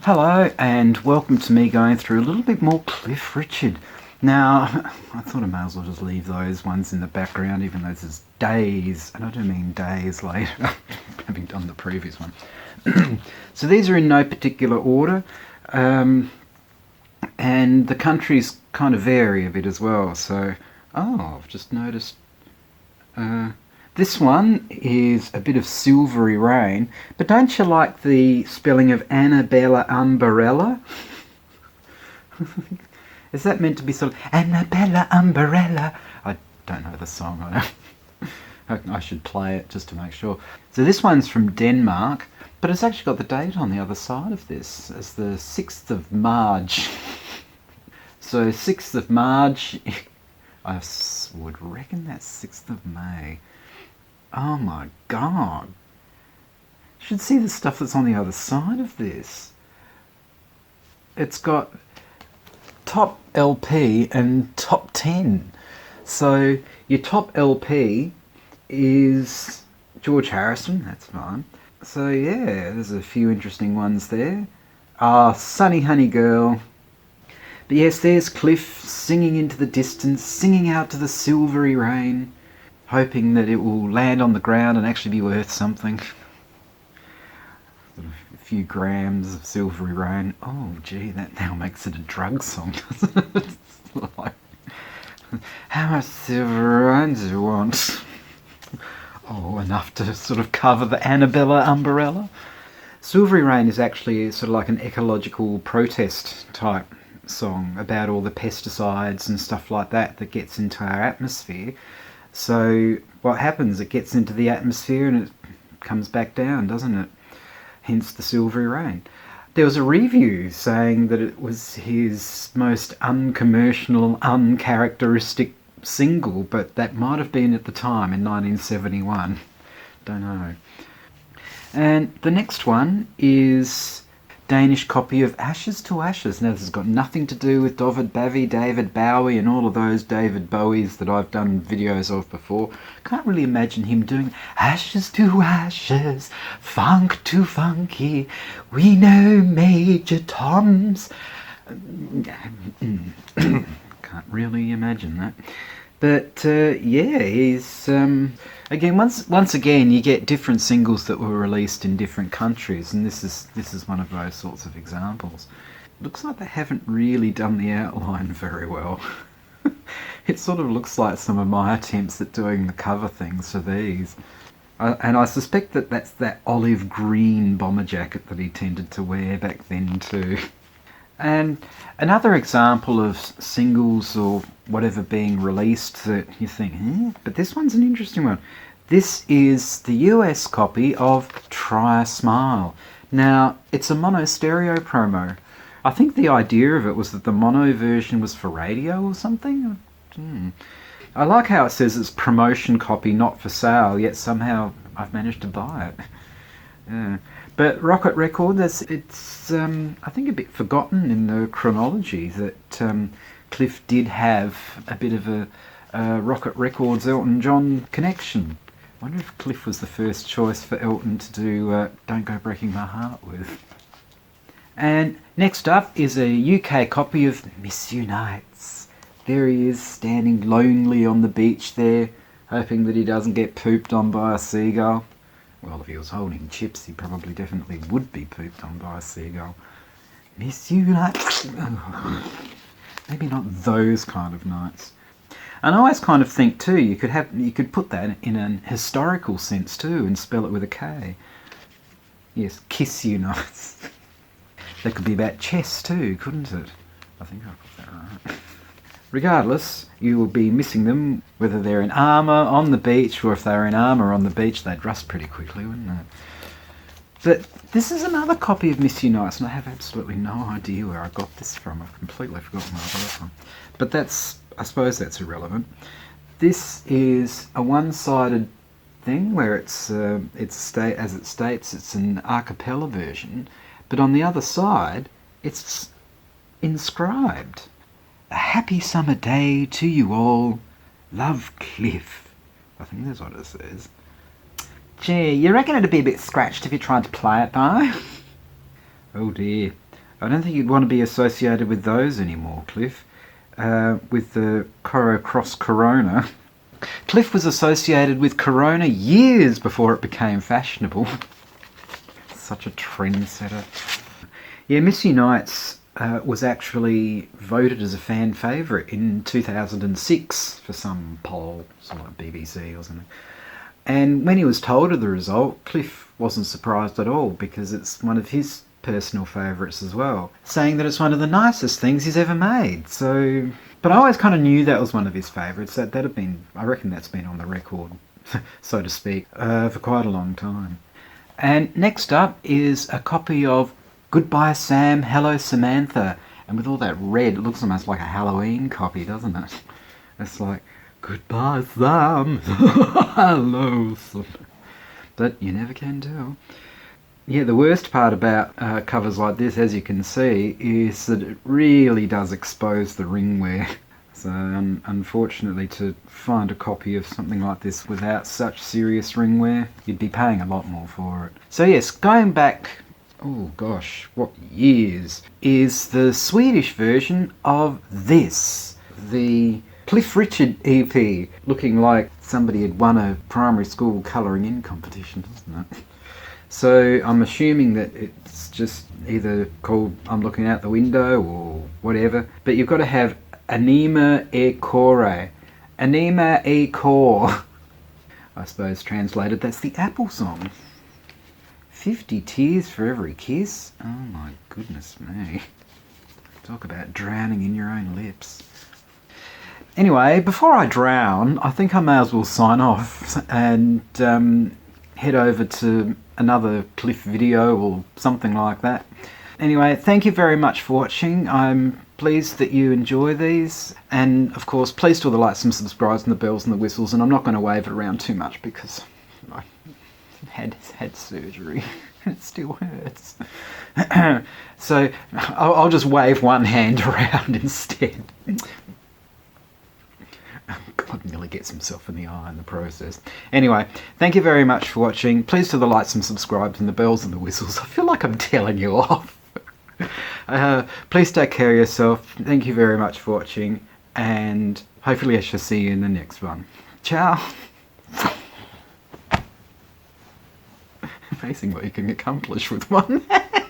Hello and welcome to me going through a little bit more Cliff Richard. Now, I thought I may as well just leave those ones in the background, even though this is days, and I don't mean days later, having done the previous one. So these are in no particular order, and the countries kind of vary a bit as well. So, I've just noticed this one is a bit of Silvery Rain, but don't you like the spelling of Annabella Umbrella? Is that meant to be sort of Annabella Umbrella? I don't know the song. I should play it just to make sure. So this one's from Denmark, but it's actually got the date on the other side of this as the 6th of March. So 6th of March, I would reckon that's 6th of May. Oh my god. You should see the stuff that's on the other side of this. It's got top LP and top 10. So your top LP is George Harrison, that's fine. So yeah, there's a few interesting ones there. Sunny Honey Girl. But yes, there's Cliff singing into the distance, singing out to the silvery rain, hoping that it will land on the ground and actually be worth something. A few grams of silvery rain. Oh gee, that now makes it a drug song, doesn't it? It's like, how much silver rain do you want? Oh, enough to sort of cover the Annabella Umbrella. Silvery Rain is actually sort of like an ecological protest type song about all the pesticides and stuff like that gets into our atmosphere. So what happens, it gets into the atmosphere and it comes back down, doesn't it? Hence the Silvery Rain. There was a review saying that it was his most uncommercial, uncharacteristic single, but that might have been at the time in 1971. Don't know. And the next one is Danish copy of Ashes to Ashes. Now this has got nothing to do with David Bowie and all of those David Bowies that I've done videos of before. Can't really imagine him doing Ashes to Ashes, Funk to Funky, we know Major Toms. Can't really imagine that. But yeah, he's again once again you get different singles that were released in different countries, and this is one of those sorts of examples. Looks like they haven't really done the outline very well. It sort of looks like some of my attempts at doing the cover things for these. And I suspect that that's that olive green bomber jacket that he tended to wear back then too. And another example of singles or whatever being released that you think, but this one's an interesting one. This is the US copy of Try a Smile. Now, it's a mono stereo promo. I think the idea of it was that the mono version was for radio or something. I like how it says it's promotion copy, not for sale, yet somehow I've managed to buy it. Yeah. But Rocket Records, it's I think a bit forgotten in the chronology that Cliff did have a bit of a Rocket Records Elton John connection. I wonder if Cliff was the first choice for Elton to do Don't Go Breaking My Heart with. And next up is a UK copy of Miss You Nights. There he is, standing lonely on the beach there, hoping that he doesn't get pooped on by a seagull. Well, if he was holding chips, he probably definitely would be pooped on by a seagull. Miss you nights. Maybe not those kind of nights. And I always kind of think too, you could put that in an historical sense too, and spell it with a K. Yes, kiss you nights. That could be about chess too, couldn't it? I think I put that right. Regardless, you will be missing them, whether they're in armour on the beach, or if they're in armour on the beach, they'd rust pretty quickly, wouldn't they? But this is another copy of Miss You Nights, and I have absolutely no idea where I got this from. I've completely forgotten where I got it from. But I suppose that's irrelevant. This is a one-sided thing where as it states, it's an a cappella version, but on the other side, it's inscribed. A happy summer day to you all. Love, Cliff. I think that's what it says. Gee, you reckon it'd be a bit scratched if you tried to play it though? Oh dear. I don't think you'd want to be associated with those anymore, Cliff. With the Coro Cross Corona. Cliff was associated with Corona years before it became fashionable. Such a trendsetter. Yeah, Miss Unites was actually voted as a fan favourite in 2006 for some poll, something like BBC or something. And when he was told of the result, Cliff wasn't surprised at all because it's one of his personal favourites as well, saying that it's one of the nicest things he's ever made. So, but I always kind of knew that was one of his favourites. That'd have been, I reckon that's been on the record, so to speak, for quite a long time. And next up is a copy of Goodbye Sam, Hello Samantha. And with all that red, it looks almost like a Halloween copy, doesn't it? It's like, Goodbye Sam, hello Samantha. But you never can tell. Yeah, the worst part about covers like this, as you can see, is that it really does expose the ringwear. So unfortunately, to find a copy of something like this without such serious ringwear, you'd be paying a lot more for it. So yes, going back, oh gosh, what years, is the Swedish version of this. The Cliff Richard EP, looking like somebody had won a primary school colouring in competition, doesn't it? So I'm assuming that it's just either called I'm Looking Out the Window or whatever, but you've got to have Anima e Core. Anima e Core. I suppose translated, that's the Apple song. 50 tears for every kiss? Oh my goodness me. Talk about drowning in your own lips. Anyway, before I drown, I think I may as well sign off and head over to another Cliff video or something like that. Anyway, thank you very much for watching. I'm pleased that you enjoy these, and of course please do all the likes and subscribes and the bells and the whistles, and I'm not going to wave it around too much because I had surgery. It still hurts. So I'll just wave one hand around instead. God nearly gets himself in the eye in the process. Anyway, thank you very much for watching. Please do the likes and subscribes and the bells and the whistles. I feel like I'm telling you off. Please take care of yourself. Thank you very much for watching, and hopefully I shall see you in the next one. Ciao. Amazing what you can accomplish with one hand.